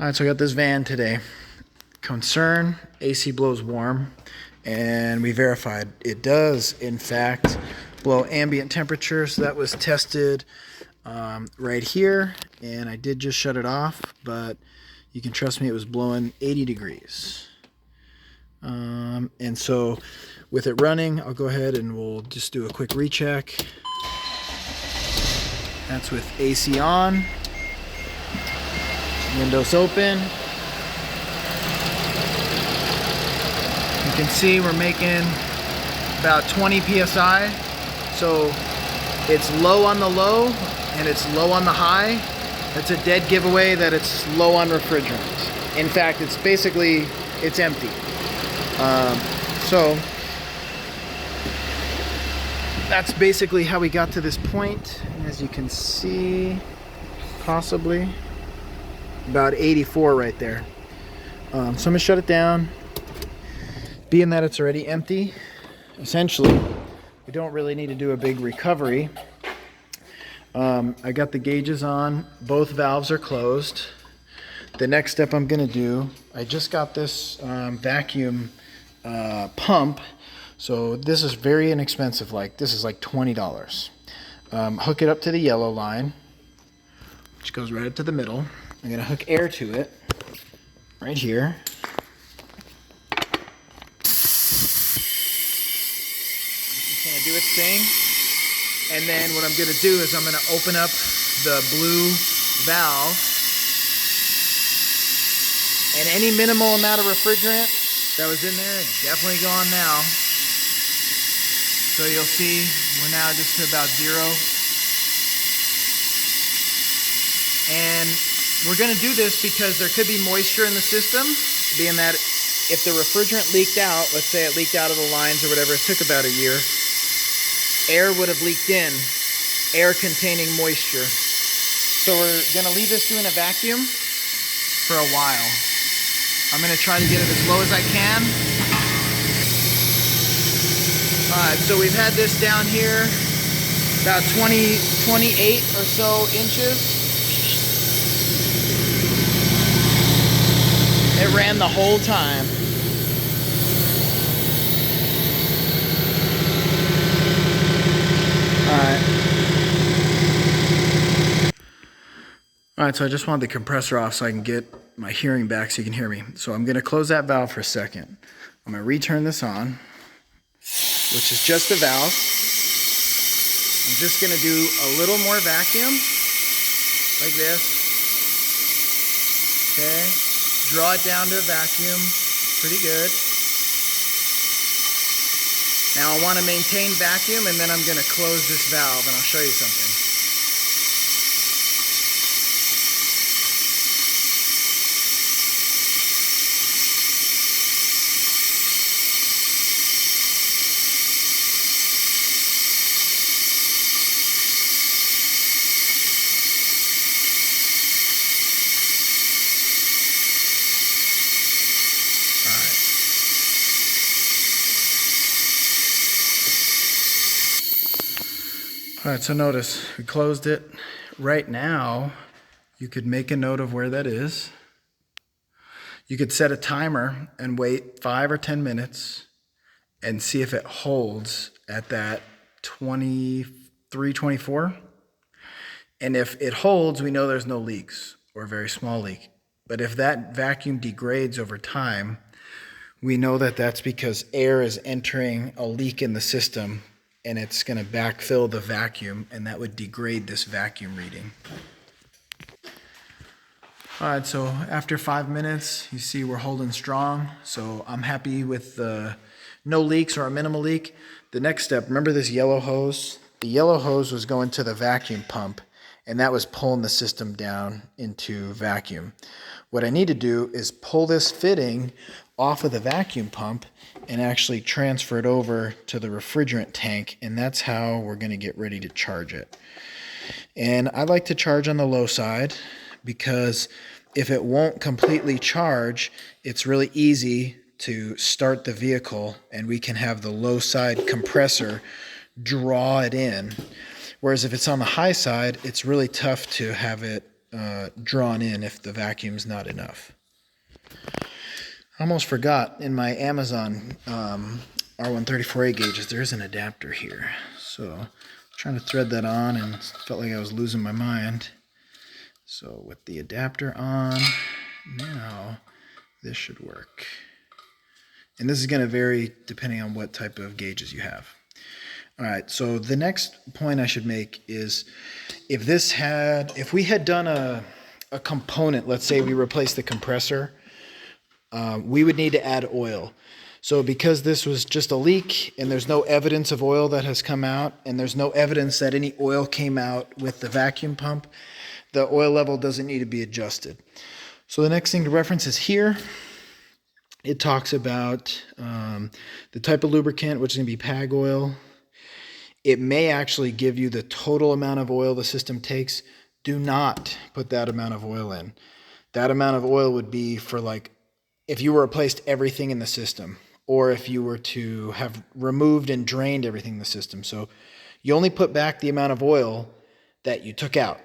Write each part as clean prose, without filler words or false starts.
All right, so I got this van today. Concern, AC blows warm, and we verified it does, in fact, blow ambient temperature. So that was tested right here, and I did just shut it off, but you can trust me, it was blowing 80 degrees. And so with it running, I'll go ahead and we'll just do a quick recheck. That's with AC on. Windows open. You can see we're making about 20 psi. So it's low on the low and it's low on the high. That's a dead giveaway that it's low on refrigerant. In fact, it's empty. So that's basically how we got to this point. As you can see, possibly about 84 right there. So I'm gonna shut it down. Being that it's already empty, essentially, we don't really need to do a big recovery. I got the gauges on, both valves are closed. The next step I'm gonna do, I just got this vacuum pump. So this is very inexpensive, this is like $20. Hook it up to the yellow line, which goes right up to the middle. I'm gonna hook air to it, right here. It's gonna do its thing. And then what I'm gonna do is I'm gonna open up the blue valve. And any minimal amount of refrigerant that was in there is definitely gone now. So you'll see we're now just to about 0. And we're going to do this because there could be moisture in the system, being that if the refrigerant leaked out, let's say it leaked out of the lines or whatever, it took about a year, air would have leaked in, air containing moisture. So we're going to leave this doing a vacuum for a while. I'm going to try to get it as low as I can. Alright, so we've had this down here about 28 or so inches. It ran the whole time. Alright, so I just wanted the compressor off so I can get my hearing back so you can hear me. So I'm going to close that valve for a second. I'm going to return this on, which is just the valve. I'm just going to do a little more vacuum, like this. Okay. Draw it down to a vacuum, pretty good. Now I want to maintain vacuum, and then I'm going to close this valve and I'll show you something. All right, so notice we closed it. Right now, you could make a note of where that is. You could set a timer and wait 5 or 10 minutes and see if it holds at that 23, 24. And if it holds, we know there's no leaks or a very small leak. But if that vacuum degrades over time, we know that that's because air is entering a leak in the system and it's going to backfill the vacuum, and that would degrade this vacuum reading. All right, so after 5 minutes, you see we're holding strong. So I'm happy with the no leaks or a minimal leak. The next step, remember this yellow hose? The yellow hose was going to the vacuum pump, and that was pulling the system down into vacuum. What I need to do is pull this fitting off of the vacuum pump and actually transfer it over to the refrigerant tank, and that's how we're going to get ready to charge it. And I like to charge on the low side because if it won't completely charge, it's really easy to start the vehicle and we can have the low side compressor draw it in. Whereas if it's on the high side, it's really tough to have it drawn in if the vacuum's not enough. I almost forgot, in my Amazon R134A gauges, there's an adapter here. So I'm trying to thread that on and felt like I was losing my mind. So with the adapter on, now this should work. And this is going to vary depending on what type of gauges you have. All right, so the next point I should make is if we had done a component, let's say we replaced the compressor, we would need to add oil. So because this was just a leak and there's no evidence of oil that has come out and there's no evidence that any oil came out with the vacuum pump, the oil level doesn't need to be adjusted. So the next thing to reference is here. It talks about the type of lubricant, which is going to be PAG oil. It may actually give you the total amount of oil the system takes. Do not put that amount of oil in. That amount of oil would be for like if you replaced everything in the system, or if you were to have removed and drained everything in the system. So you only put back the amount of oil that you took out,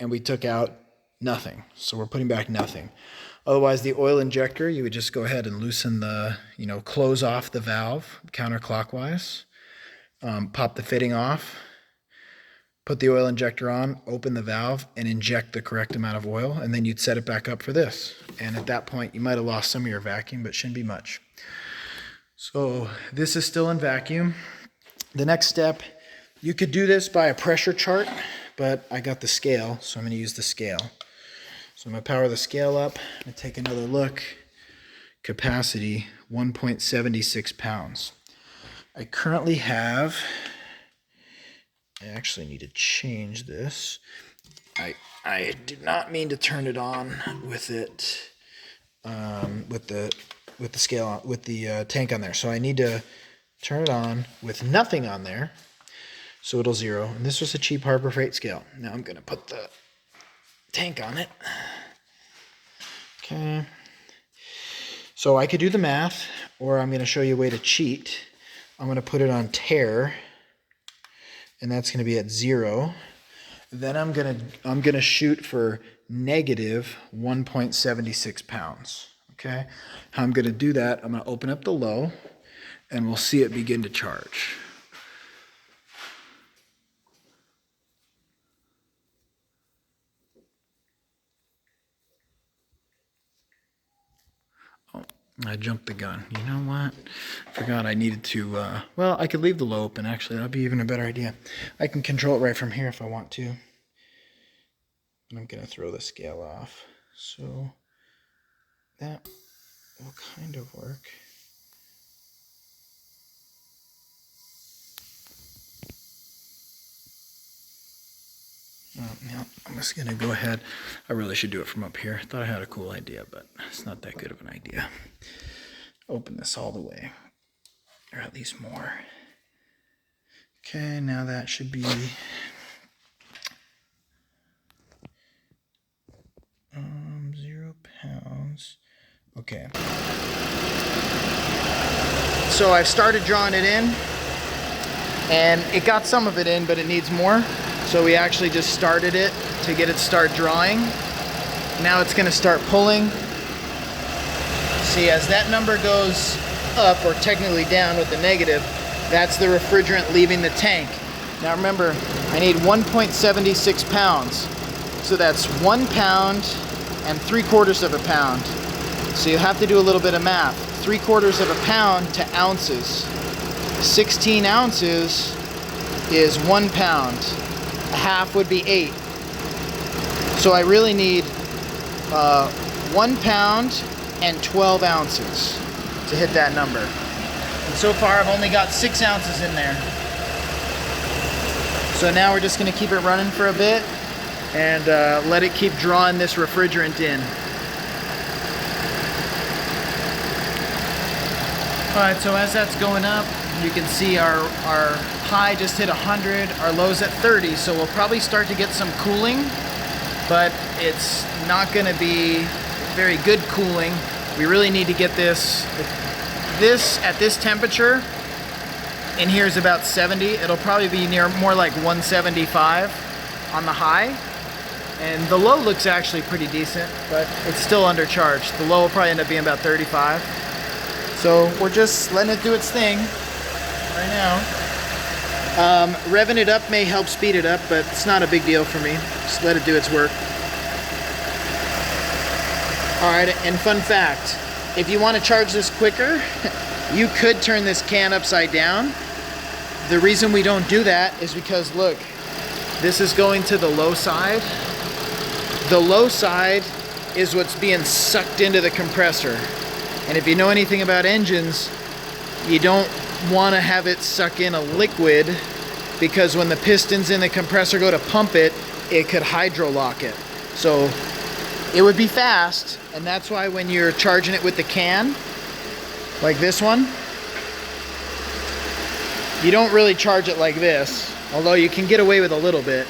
and we took out nothing. So we're putting back nothing. Otherwise, the oil injector, you would just go ahead and loosen the, close off the valve counterclockwise, pop the fitting off, put the oil injector on, open the valve, and inject the correct amount of oil, and then you'd set it back up for this. And at that point, you might have lost some of your vacuum, but shouldn't be much. So this is still in vacuum. The next step, you could do this by a pressure chart, but I got the scale, so I'm going to use the scale. So I'm going to power the scale up. I'm going to take another look. Capacity, 1.76 pounds. I currently have, I actually need to change this. I did not mean to turn it on with it, with the scale, with the tank on there. So I need to turn it on with nothing on there, so it'll zero. And this was a cheap Harbor Freight scale. Now I'm going to put the tank on it. Okay. So I could do the math, or I'm going to show you a way to cheat. I'm going to put it on tare, and that's going to be at 0. Then I'm going to shoot for negative 1.76 pounds. Okay. How I'm going to do that, I'm going to open up the low, and we'll see it begin to charge. I jumped the gun. You know what? Forgot I needed to, well, I could leave the low open, actually. That'd be even a better idea. I can control it right from here if I want to. And I'm going to throw the scale off. So that will kind of work. Now I'm just going to go ahead. I really should do it from up here. I thought I had a cool idea, but it's not that good of an idea. Open this all the way, or at least more. Okay, now that should be 0 pounds. Okay. So I've started drawing it in, and it got some of it in, but it needs more. So we actually just started it to get it start drawing. Now it's going to start pulling. See, as that number goes up, or technically down with the negative, that's the refrigerant leaving the tank. Now remember, I need 1.76 pounds. So that's 1 pound and 3/4 of a pound. So you have to do a little bit of math. 3/4 of a pound to ounces. 16 ounces is 1 pound. A half would be 8. So I really need 1 pound and 12 ounces to hit that number. And so far I've only got 6 ounces in there. So now we're just going to keep it running for a bit and let it keep drawing this refrigerant in. Alright, so as that's going up, you can see our high just hit 100, our low's at 30, so we'll probably start to get some cooling, but it's not going to be very good cooling. We really need to get this at this temperature. In here is about 70. It'll probably be near more like 175 on the high, And the low looks actually pretty decent, but it's still undercharged. The low will probably end up being about 35. So we're just letting it do its thing right now. Revving it up may help speed it up, but it's not a big deal for me. Just let it do its work. All right, and fun fact, if you want to charge this quicker, you could turn this can upside down. The reason we don't do that is because, look, this is going to the low side. The low side is what's being sucked into the compressor. And if you know anything about engines, you don't want to have it suck in a liquid, because when the pistons in the compressor go to pump it, it could hydrolock it. So it would be fast, and that's why when you're charging it with the can, like this one, you don't really charge it like this, although you can get away with a little bit.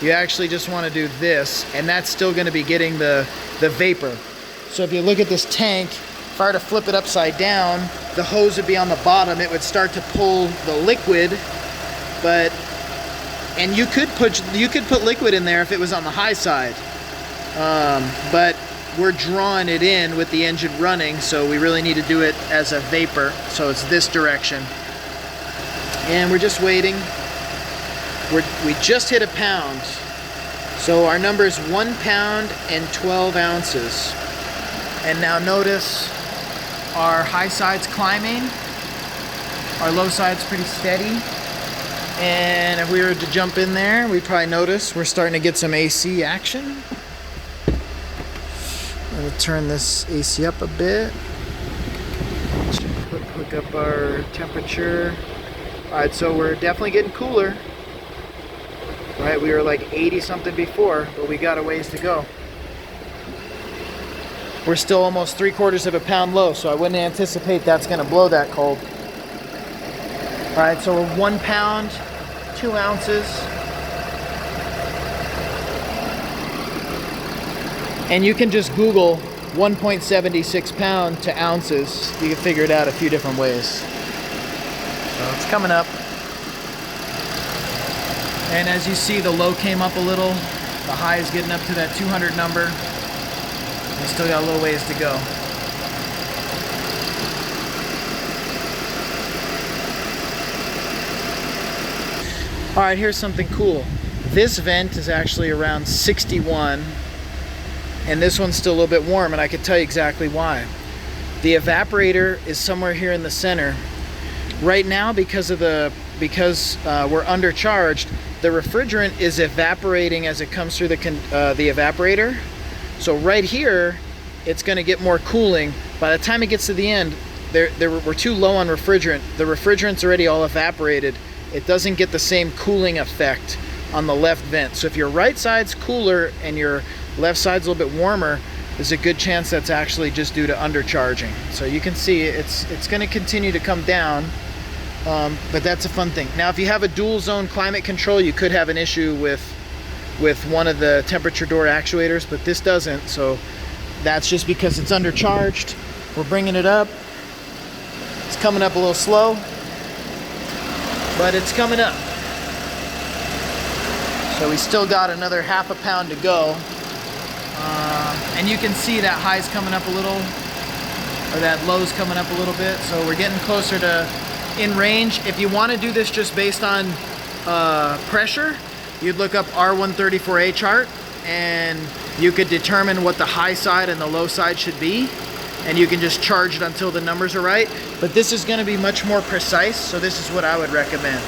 You actually just want to do this, and that's still going to be getting the vapor. So if you look at this tank, if I were to flip it upside down, the hose would be on the bottom. It would start to pull the liquid, and you could put liquid in there if it was on the high side. But we're drawing it in with the engine running, so we really need to do it as a vapor. So it's this direction. And we're just waiting. We just hit a pound. So our number is 1 pound and 12 ounces. And now notice our high side's climbing. Our low side's pretty steady. And if we were to jump in there, we'd probably notice we're starting to get some AC action. I'm going to turn this AC up a bit. Hook up our temperature. Alright, so we're definitely getting cooler. Right, we were like 80 something before, but we got a ways to go. We're still almost 3/4 of a pound low, so I wouldn't anticipate that's going to blow that cold. Alright, so we're 1 pound, 2 ounces. And you can just Google 1.76 pound to ounces. You can figure it out a few different ways. So it's coming up. And as you see, the low came up a little. The high is getting up to that 200 number. We still got a little ways to go. All right, here's something cool. This vent is actually around 61, and this one's still a little bit warm, and I can tell you exactly why. The evaporator is somewhere here in the center. Right now, because we're undercharged, the refrigerant is evaporating as it comes through the evaporator. So right here, it's going to get more cooling. By the time it gets to the end, we're too low on refrigerant. The refrigerant's already all evaporated. It doesn't get the same cooling effect on the left vent. So if your right side's cooler and your left side's a little bit warmer, there's a good chance that's actually just due to undercharging. So you can see it's going to continue to come down. But that's a fun thing. Now, if you have a dual zone climate control, you could have an issue with one of the temperature door actuators, but this doesn't. So that's just because it's undercharged. We're bringing it up. It's coming up a little slow, but it's coming up. So we still got another ½ a pound to go. And you can see that high's coming up a little, or that low's coming up a little bit. So we're getting closer to in range. If you want to do this just based on pressure, you'd look up R134A chart, and you could determine what the high side and the low side should be, and you can just charge it until the numbers are right. But this is going to be much more precise, so this is what I would recommend.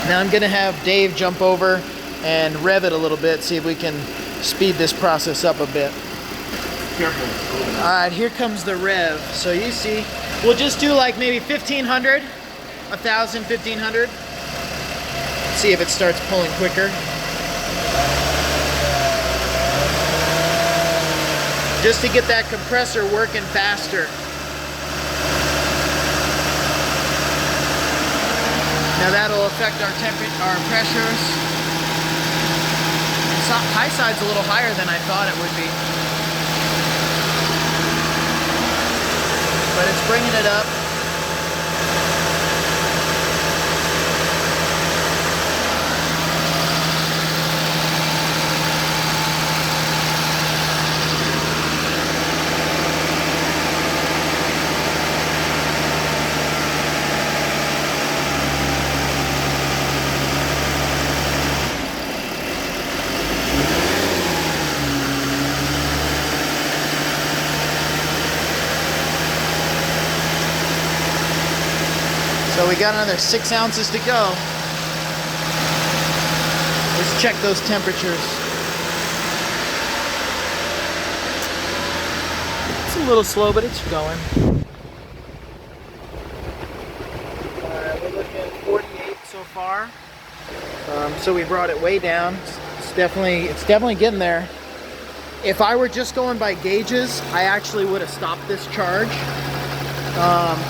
Now I'm going to have Dave jump over and rev it a little bit, see if we can speed this process up a bit. Careful. All right, here comes the rev. So you see, we'll just do like maybe 1,500, 1,000, 1,500. See if it starts pulling quicker. Just to get that compressor working faster. Now that'll affect our pressures. High side's a little higher than I thought it would be. But it's bringing it up. we got another 6 ounces to go. Let's check those temperatures. It's a little slow, but it's going. We're looking at 48 so far. So we brought it way down. It's definitely getting there. If I were just going by gauges, I actually would have stopped this charge.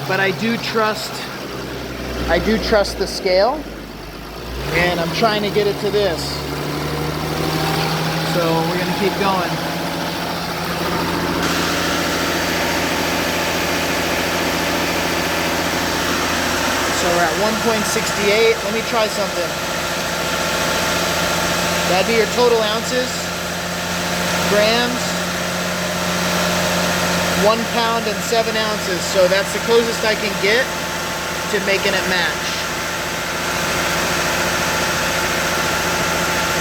But I do trust the scale, and I'm trying to get it to this. So we're gonna keep going. So we're at 1.68. Let me try something. That'd be your total ounces, grams, 1 pound and 7 ounces. So that's the closest I can get to making it match.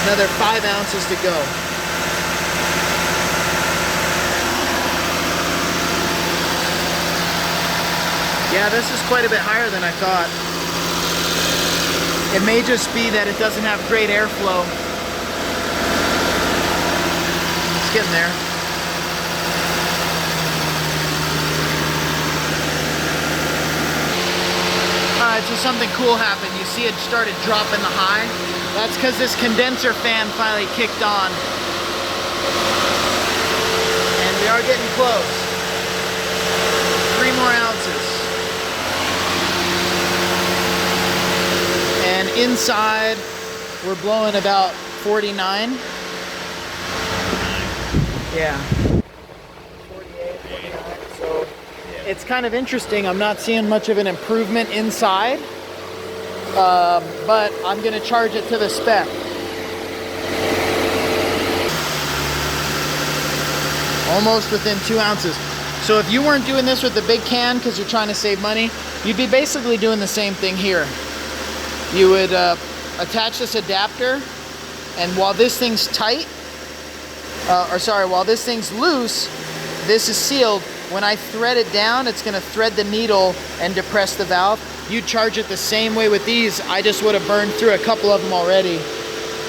Another 5 ounces to go. Yeah, this is quite a bit higher than I thought. It may just be that it doesn't have great airflow. It's getting there. So something cool happened. You see it started dropping the high. That's because this condenser fan finally kicked on. And we are getting close. 3 more ounces. And inside, we're blowing about 49. Yeah. 48, 49. So it's kind of interesting. I'm not seeing much of an improvement inside, but I'm going to charge it to the spec. Almost within 2 ounces. So if you weren't doing this with the big can because you're trying to save money, you'd be basically doing the same thing here. You would attach this adapter, and while this thing's tight, while this thing's loose, this is sealed. When I thread it down, it's going to thread the needle and depress the valve. You charge it the same way with these. I just would have burned through a couple of them already.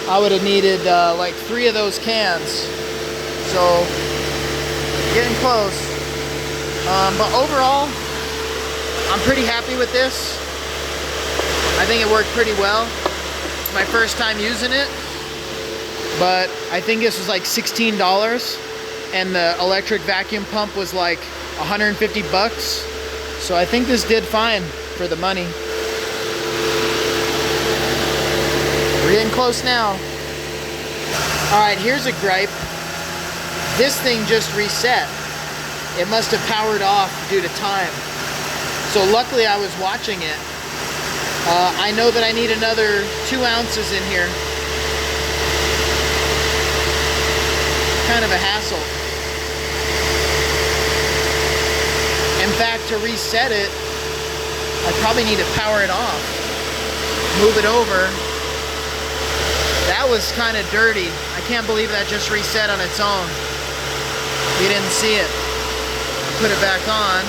I would have needed like 3 of those cans. So, getting close. But overall, I'm pretty happy with this. I think it worked pretty well. It's my first time using it. But I think this was like $16. And the electric vacuum pump was like 150 bucks. So I think this did fine for the money. We're getting close now. All right, here's a gripe. This thing just reset. It must have powered off due to time. So luckily I was watching it. I know that I need another 2 ounces in here. Kind of a hassle. In fact, to reset it, I probably need to power it off. Move it over. That was kind of dirty. I can't believe that just reset on its own. You didn't see it. Put it back on,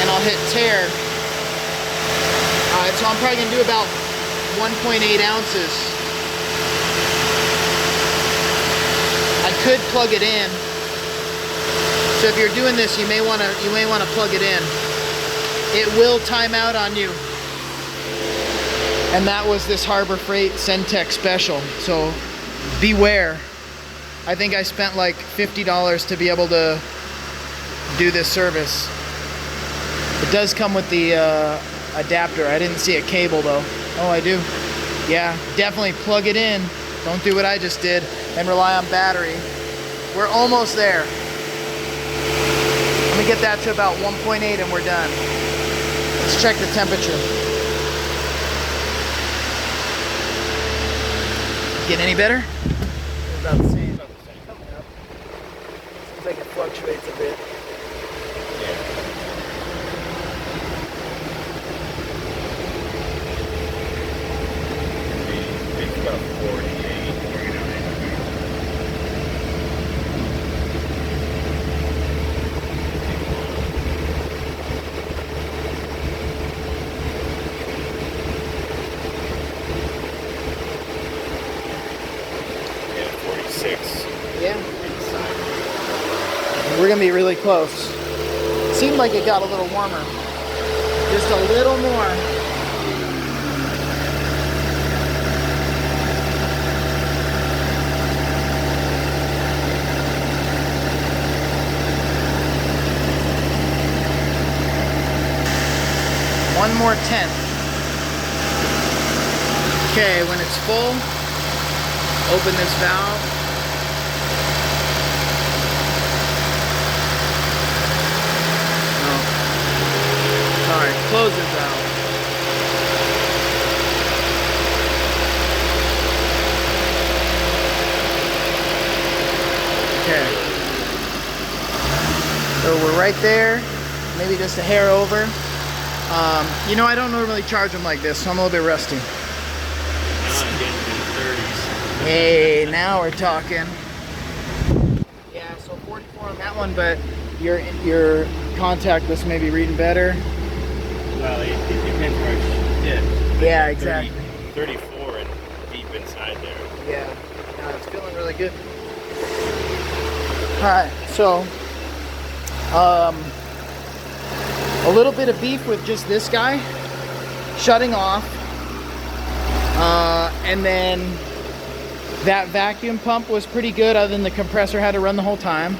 and I'll hit tear. Alright, so I'm probably going to do about 1.8 ounces. I could plug it in. So if you're doing this, you may want to plug it in. It will time out on you. And that was this Harbor Freight Centec special. So beware. I think I spent like $50 to be able to do this service. It does come with the adapter. I didn't see a cable though. Oh, I do. Yeah, definitely plug it in. Don't do what I just did and rely on battery. We're almost there. Let me get that to about 1.8 and we're done. Let's check the temperature. Getting any better? About the same. Coming up. Seems like it fluctuates a bit. It's about 48, 49. we're gonna be really close. Seemed like it got a little warmer. Just a little more. One more tenth. Okay, when it's full, open this valve. Oh. Sorry, close this valve. Okay. So we're right there, maybe just a hair over. You know, I don't normally charge them like this, so I'm a little bit rusty. I'm getting in the 30s. Hey, now we're talking. Yeah, so 44 on that one, but your contactless may be reading better. Well, it depends where it's dipped. Yeah, exactly. 34 and deep inside there. Yeah, no, it's feeling really good. Alright, so a little bit of beef with just this guy shutting off, and then that vacuum pump was pretty good, other than the compressor had to run the whole time.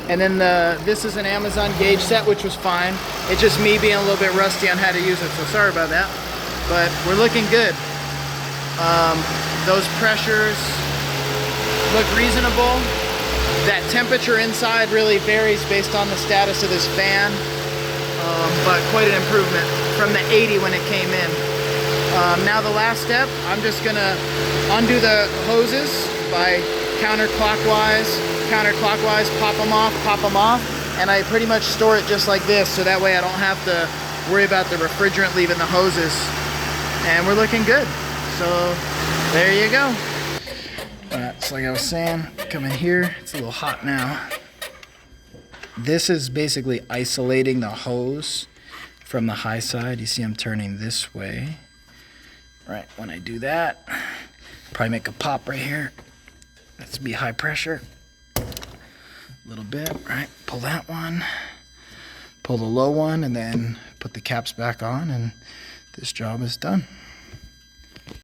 And then this is an Amazon gauge set, which was fine. It's just me being a little bit rusty on how to use it, so sorry about that. But we're looking good. Those pressures look reasonable. That temperature inside really varies based on the status of this fan, but quite an improvement from the 80 when it came in. Now the last step, I'm just gonna undo the hoses by counterclockwise, pop them off, and I pretty much store it just like this, so that way I don't have to worry about the refrigerant leaving the hoses. And we're looking good. So there you go. Alright, so like I was saying, come in here, it's a little hot now. This is basically isolating the hose from the high side. You see I'm turning this way. Right, when I do that, probably make a pop right here. That's be high pressure. A little bit, right? Pull that one, pull the low one, and then put the caps back on, and this job is done.